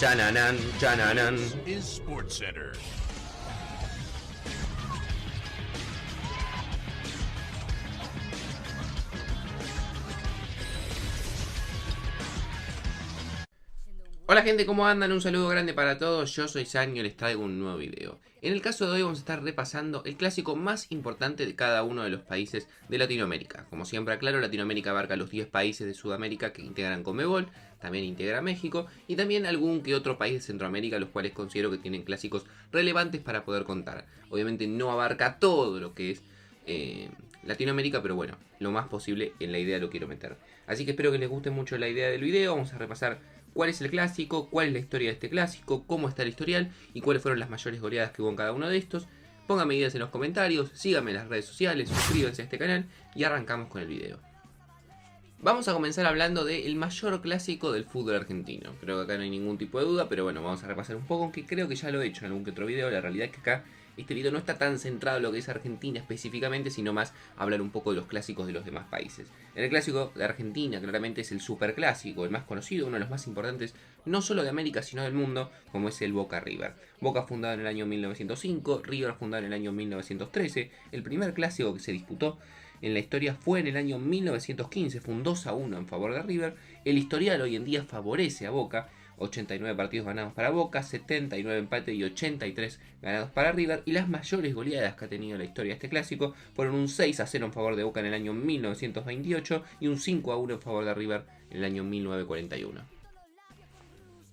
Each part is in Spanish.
Chananan, chananan. Is SportsCenter. Hola gente, ¿cómo andan? Un saludo grande para todos, yo soy Sanio y les traigo un nuevo video. En el caso de hoy vamos a estar repasando el clásico más importante de cada uno de los países de Latinoamérica. Como siempre aclaro, Latinoamérica abarca los 10 países de Sudamérica que integran Conmebol, también integra México y también algún que otro país de Centroamérica, los cuales considero que tienen clásicos relevantes para poder contar. Obviamente no abarca todo lo que es Latinoamérica, pero bueno, lo más posible en la idea lo quiero meter. Así que espero que les guste mucho la idea del video. Vamos a repasar cuál es el clásico, cuál es la historia de este clásico, cómo está el historial y cuáles fueron las mayores goleadas que hubo en cada uno de estos. Pónganme ideas en los comentarios, síganme en las redes sociales, suscríbanse a este canal y arrancamos con el video. Vamos a comenzar hablando del mayor clásico del fútbol argentino. Creo que acá no hay ningún tipo de duda, pero bueno, vamos a repasar un poco, aunque creo que ya lo he hecho en algún que otro video. La realidad es que acá este video no está tan centrado en lo que es Argentina específicamente, sino más hablar un poco de los clásicos de los demás países. En el clásico de Argentina claramente es el superclásico, el más conocido, uno de los más importantes, no solo de América sino del mundo, como es el Boca River. Boca fundado en el año 1905, River fundado en el año 1913, el primer clásico que se disputó en la historia fue en el año 1915, fue un 2-1 en favor de River. El historial hoy en día favorece a Boca, 89 partidos ganados para Boca, 79 empates y 83 ganados para River. Y las mayores goleadas que ha tenido la historia de este clásico fueron un 6-0 en favor de Boca en el año 1928 y un 5-1 en favor de River en el año 1941.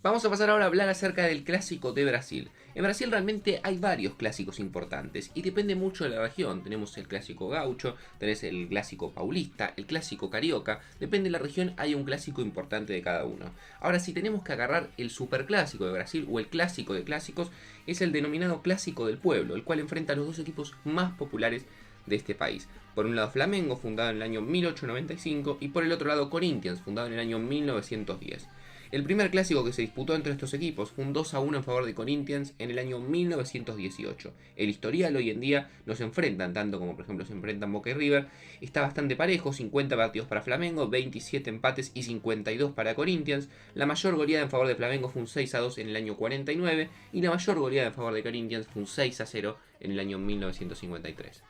Vamos a pasar ahora a hablar acerca del clásico de Brasil. En Brasil realmente hay varios clásicos importantes y depende mucho de la región. Tenemos el clásico gaucho, tenés el clásico paulista, el clásico carioca. Depende de la región, hay un clásico importante de cada uno. Ahora, si tenemos que agarrar el superclásico de Brasil o el clásico de clásicos, es el denominado clásico del pueblo, el cual enfrenta a los dos equipos más populares de este país. Por un lado Flamengo, fundado en el año 1895, y por el otro lado Corinthians, fundado en el año 1910. El primer clásico que se disputó entre estos equipos fue un 2-1 en favor de Corinthians en el año 1918. El historial hoy en día no se enfrentan tanto como por ejemplo se enfrentan Boca y River. Está bastante parejo, 50 partidos para Flamengo, 27 empates y 52 para Corinthians. La mayor goleada en favor de Flamengo fue un 6-2 en el año 49 y la mayor goleada en favor de Corinthians fue un 6-0 en el año 1953.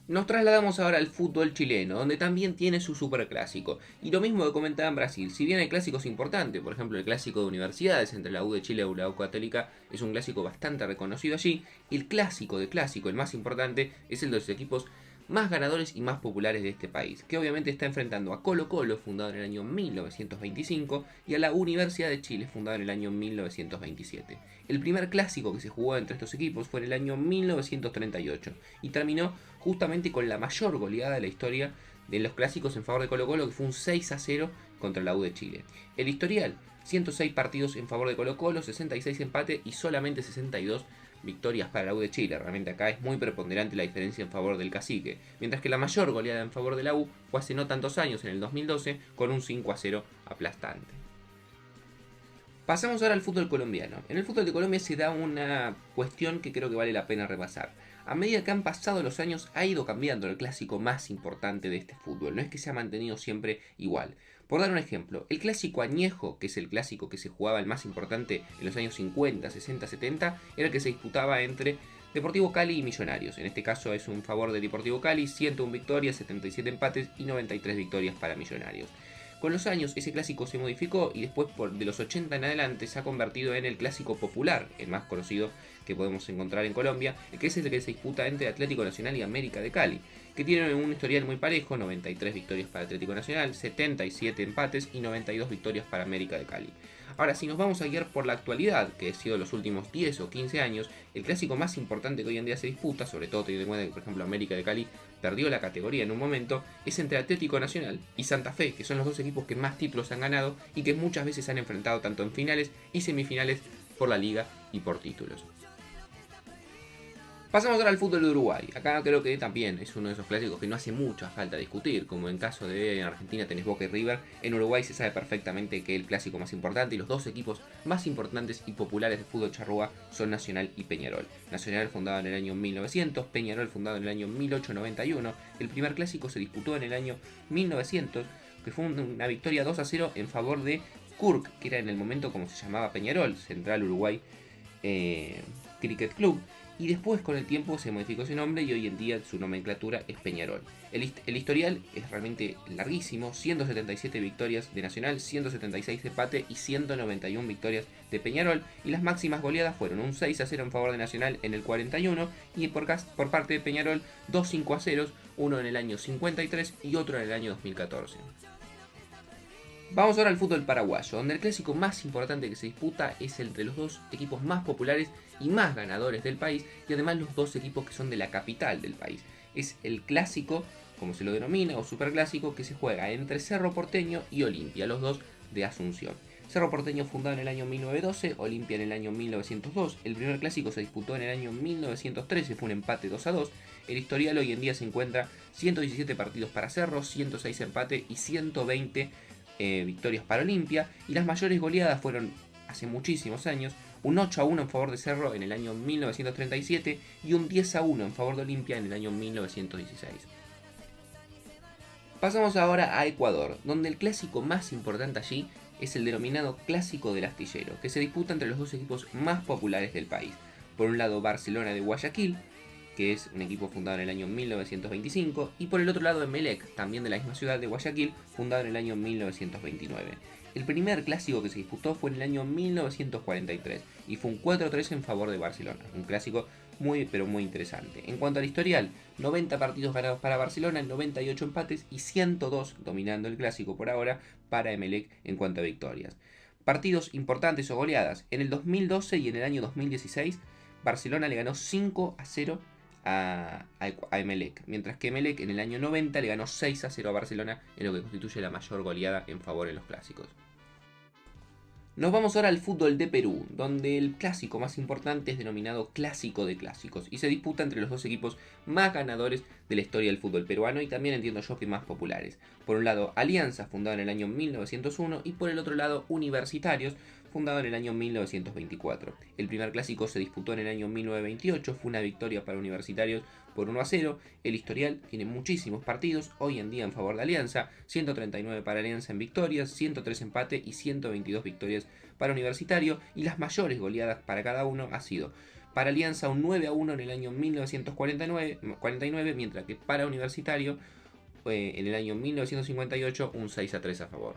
Nos trasladamos ahora al fútbol chileno, donde también tiene su superclásico. Y lo mismo que comentaba en Brasil, si bien hay clásicos importantes, por ejemplo el clásico de universidades entre la U de Chile y la U Católica, es un clásico bastante reconocido allí, el clásico de clásico, el más importante, es el de los equipos más ganadores y más populares de este país, que obviamente está enfrentando a Colo Colo, fundado en el año 1925, y a la Universidad de Chile, fundada en el año 1927. El primer clásico que se jugó entre estos equipos fue en el año 1938, y terminó justamente con la mayor goleada de la historia de los clásicos en favor de Colo Colo, que fue un 6-0 contra la U de Chile. El historial, 106 partidos en favor de Colo Colo, 66 empates y solamente 62 victorias para la U de Chile. Realmente acá es muy preponderante la diferencia en favor del cacique. Mientras que la mayor goleada en favor de la U fue hace no tantos años, en el 2012, con un 5-0 aplastante. Pasamos ahora al fútbol colombiano. En el fútbol de Colombia se da una cuestión que creo que vale la pena repasar. A medida que han pasado los años ha ido cambiando el clásico más importante de este fútbol. No es que se ha mantenido siempre igual. Por dar un ejemplo, el clásico añejo, que es el clásico que se jugaba el más importante en los años 50, 60, 70, era el que se disputaba entre Deportivo Cali y Millonarios. En este caso es un favor de Deportivo Cali, 101 victorias, 77 empates y 93 victorias para Millonarios. Con los años ese clásico se modificó y después de los 80 en adelante se ha convertido en el clásico popular, el más conocido que podemos encontrar en Colombia, que es el que se disputa entre Atlético Nacional y América de Cali, que tiene un historial muy parejo, 93 victorias para Atlético Nacional, 77 empates y 92 victorias para América de Cali. Ahora, si nos vamos a guiar por la actualidad, que ha sido los últimos 10 o 15 años, el clásico más importante que hoy en día se disputa, sobre todo teniendo en cuenta que, por ejemplo, América de Cali perdió la categoría en un momento, es entre Atlético Nacional y Santa Fe, que son los dos equipos que más títulos han ganado y que muchas veces se han enfrentado tanto en finales y semifinales por la liga y por títulos. Pasamos ahora al fútbol de Uruguay. Acá creo que también es uno de esos clásicos que no hace mucha falta discutir. Como en caso de en Argentina tenés Boca y River, en Uruguay se sabe perfectamente que el clásico más importante y los dos equipos más importantes y populares de fútbol charrúa son Nacional y Peñarol. Nacional fundado en el año 1900, Peñarol fundado en el año 1891. El primer clásico se disputó en el año 1900, que fue una victoria 2-0 en favor de Kurk, que era en el momento como se llamaba Peñarol, Central Uruguay Cricket Club, y después con el tiempo se modificó ese nombre y hoy en día su nomenclatura es Peñarol. El historial es realmente larguísimo, 177 victorias de Nacional, 176 de empate y 191 victorias de Peñarol, y las máximas goleadas fueron un 6-0 en favor de Nacional en el 41 y por parte de Peñarol 2 5-0, uno en el año 53 y otro en el año 2014. Vamos ahora al fútbol paraguayo, donde el clásico más importante que se disputa es entre los dos equipos más populares y más ganadores del país, y además los dos equipos que son de la capital del país. Es el clásico, como se lo denomina, o superclásico, que se juega entre Cerro Porteño y Olimpia, los dos de Asunción. Cerro Porteño fundado en el año 1912, Olimpia en el año 1902. El primer clásico se disputó en el año 1913, fue un empate 2-2. El historial hoy en día se encuentra 117 partidos para Cerro, 106 empate y 120 victorias para Olimpia, y las mayores goleadas fueron hace muchísimos años, un 8-1 en favor de Cerro en el año 1937 y un 10-1 en favor de Olimpia en el año 1916. Pasamos ahora a Ecuador, donde el clásico más importante allí es el denominado Clásico del Astillero, que se disputa entre los dos equipos más populares del país. Por un lado Barcelona de Guayaquil, que es un equipo fundado en el año 1925, y por el otro lado Emelec, también de la misma ciudad de Guayaquil, fundado en el año 1929. El primer clásico que se disputó fue en el año 1943 y fue un 4-3 en favor de Barcelona, un clásico muy pero muy interesante. En cuanto al historial, 90 partidos ganados para Barcelona, 98 empates y 102 dominando el clásico por ahora para Emelec en cuanto a victorias. Partidos importantes o goleadas, en el 2012 y en el año 2016 Barcelona le ganó 5-0 a Emelec, mientras que Emelec en el año 90 le ganó 6-0 a Barcelona, en lo que constituye la mayor goleada en favor en los clásicos. Nos vamos ahora al fútbol de Perú, donde el clásico más importante es denominado Clásico de Clásicos y se disputa entre los dos equipos más ganadores de la historia del fútbol peruano y también entiendo yo que más populares. Por un lado Alianza, fundado en el año 1901, y por el otro lado Universitarios, fundado en el año 1924. El primer clásico se disputó en el año 1928, fue una victoria para Universitarios por 1-0. El historial tiene muchísimos partidos, hoy en día en favor de Alianza, 139 para Alianza en victorias, 103 empate y 122 victorias para Universitario, y las mayores goleadas para cada uno ha sido para Alianza un 9-1 en el año 1949, mientras que para Universitario en el año 1958 un 6-3 a favor.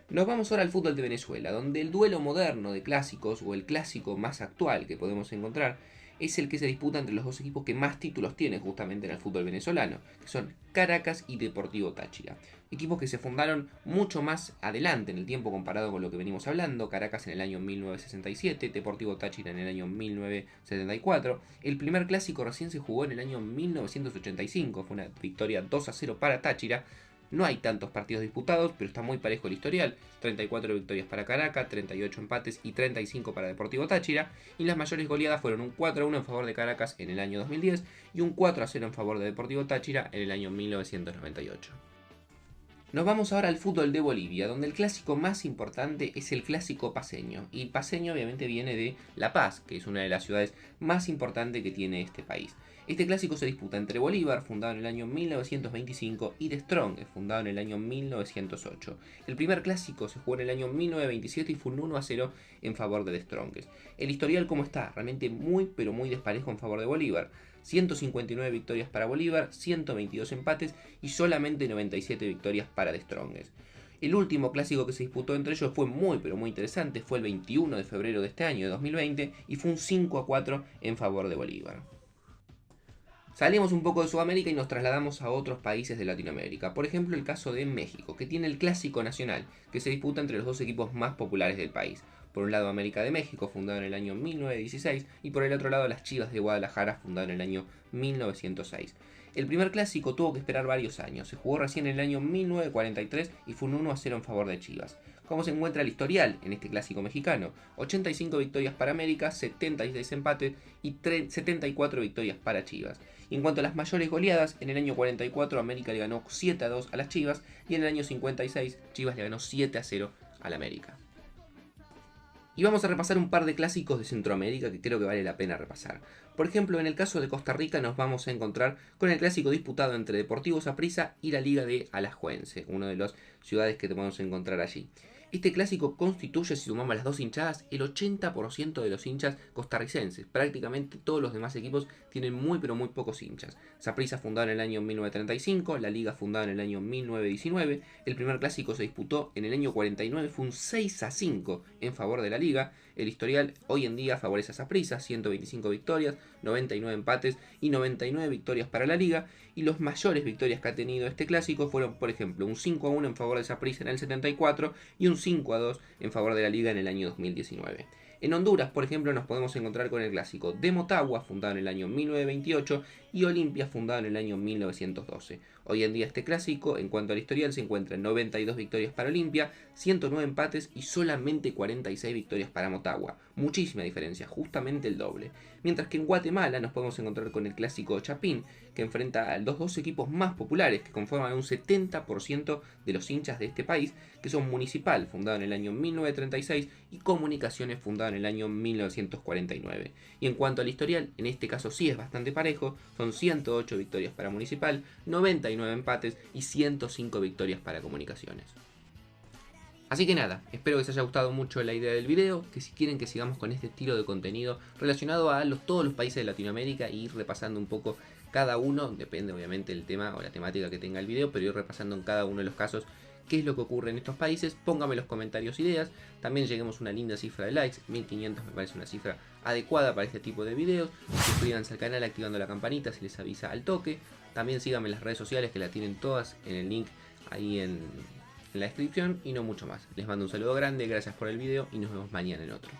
Nos vamos ahora al fútbol de Venezuela, donde el duelo moderno de clásicos, o el clásico más actual que podemos encontrar, es el que se disputa entre los dos equipos que más títulos tienen justamente en el fútbol venezolano, que son Caracas y Deportivo Táchira. Equipos que se fundaron mucho más adelante en el tiempo comparado con lo que venimos hablando. Caracas en el año 1967, Deportivo Táchira en el año 1974. El primer clásico recién se jugó en el año 1985, fue una victoria 2-0 para Táchira. No hay tantos partidos disputados, pero está muy parejo el historial. 34 victorias para Caracas, 38 empates y 35 para Deportivo Táchira. Y las mayores goleadas fueron un 4-1 en favor de Caracas en el año 2010 y un 4-0 en favor de Deportivo Táchira en el año 1998. Nos vamos ahora al fútbol de Bolivia, donde el clásico más importante es el clásico paceño. Y paceño obviamente viene de La Paz, que es una de las ciudades más importantes que tiene este país. Este clásico se disputa entre Bolívar, fundado en el año 1925, y The Strongest, fundado en el año 1908. El primer clásico se jugó en el año 1927 y fue un 1-0 en favor de The Strongest. El historial, ¿cómo está? Realmente muy pero muy desparejo en favor de Bolívar. 159 victorias para Bolívar, 122 empates y solamente 97 victorias para The Strongest. El último clásico que se disputó entre ellos fue muy pero muy interesante, fue el 21 de febrero de este año, de 2020, y fue un 5-4 en favor de Bolívar. Salimos un poco de Sudamérica y nos trasladamos a otros países de Latinoamérica. Por ejemplo, el caso de México, que tiene el Clásico Nacional, que se disputa entre los dos equipos más populares del país. Por un lado América de México, fundado en el año 1916, y por el otro lado las Chivas de Guadalajara, fundado en el año 1906. El primer clásico tuvo que esperar varios años, se jugó recién en el año 1943 y fue un 1-0 en favor de Chivas. ¿Cómo se encuentra el historial en este clásico mexicano? 85 victorias para América, 76 empates y 74 victorias para Chivas. Y en cuanto a las mayores goleadas, en el año 44 América le ganó 7-2 a las Chivas y en el año 56 Chivas le ganó 7-0 al América. Y vamos a repasar un par de clásicos de Centroamérica que creo que vale la pena repasar. Por ejemplo, en el caso de Costa Rica nos vamos a encontrar con el clásico disputado entre Deportivo Saprissa y la Liga de Alajuelense, una de las ciudades que te podemos encontrar allí. Este clásico constituye, si sumamos las dos hinchadas, el 80% de los hinchas costarricenses. Prácticamente todos los demás equipos tienen muy pero muy pocos hinchas. Saprissa fundado en el año 1935, la Liga fundada en el año 1919. El primer clásico se disputó en el año 49, fue un 6-5 en favor de la Liga. El historial hoy en día favorece a Saprissa, 125 victorias, 99 empates y 99 victorias para la Liga. Y los mayores victorias que ha tenido este clásico fueron, por ejemplo, un 5-1 en favor de Saprissa en el 74 y un 5-2 en favor de la Liga en el año 2019. En Honduras, por ejemplo, nos podemos encontrar con el clásico de Motagua, fundado en el año 1928, y Olimpia, fundado en el año 1912. Hoy en día este clásico, en cuanto al historial, se encuentra en 92 victorias para Olimpia, 109 empates y solamente 46 victorias para Motagua. Muchísima diferencia, justamente el doble. Mientras que en Guatemala nos podemos encontrar con el clásico Chapín, que enfrenta a los dos equipos más populares que conforman un 70% de los hinchas de este país, que son Municipal, fundado en el año 1936, y Comunicaciones, fundado en el año 1949. Y en cuanto al historial, en este caso sí es bastante parejo, son 108 victorias para Municipal, 99 empates y 105 victorias para Comunicaciones. Así que nada, espero que les haya gustado mucho la idea del video, que si quieren que sigamos con este estilo de contenido relacionado a todos los países de Latinoamérica y ir repasando un poco cada uno, depende obviamente del tema o la temática que tenga el video, pero ir repasando en cada uno de los casos qué es lo que ocurre en estos países. Pónganme en los comentarios ideas, también lleguemos a una linda cifra de likes, 1500 me parece una cifra adecuada para este tipo de videos. Suscríbanse al canal activando la campanita si les avisa al toque, también síganme en las redes sociales que la tienen todas en el link ahí en la descripción y no mucho más. Les mando un saludo grande, gracias por el video y nos vemos mañana en otro.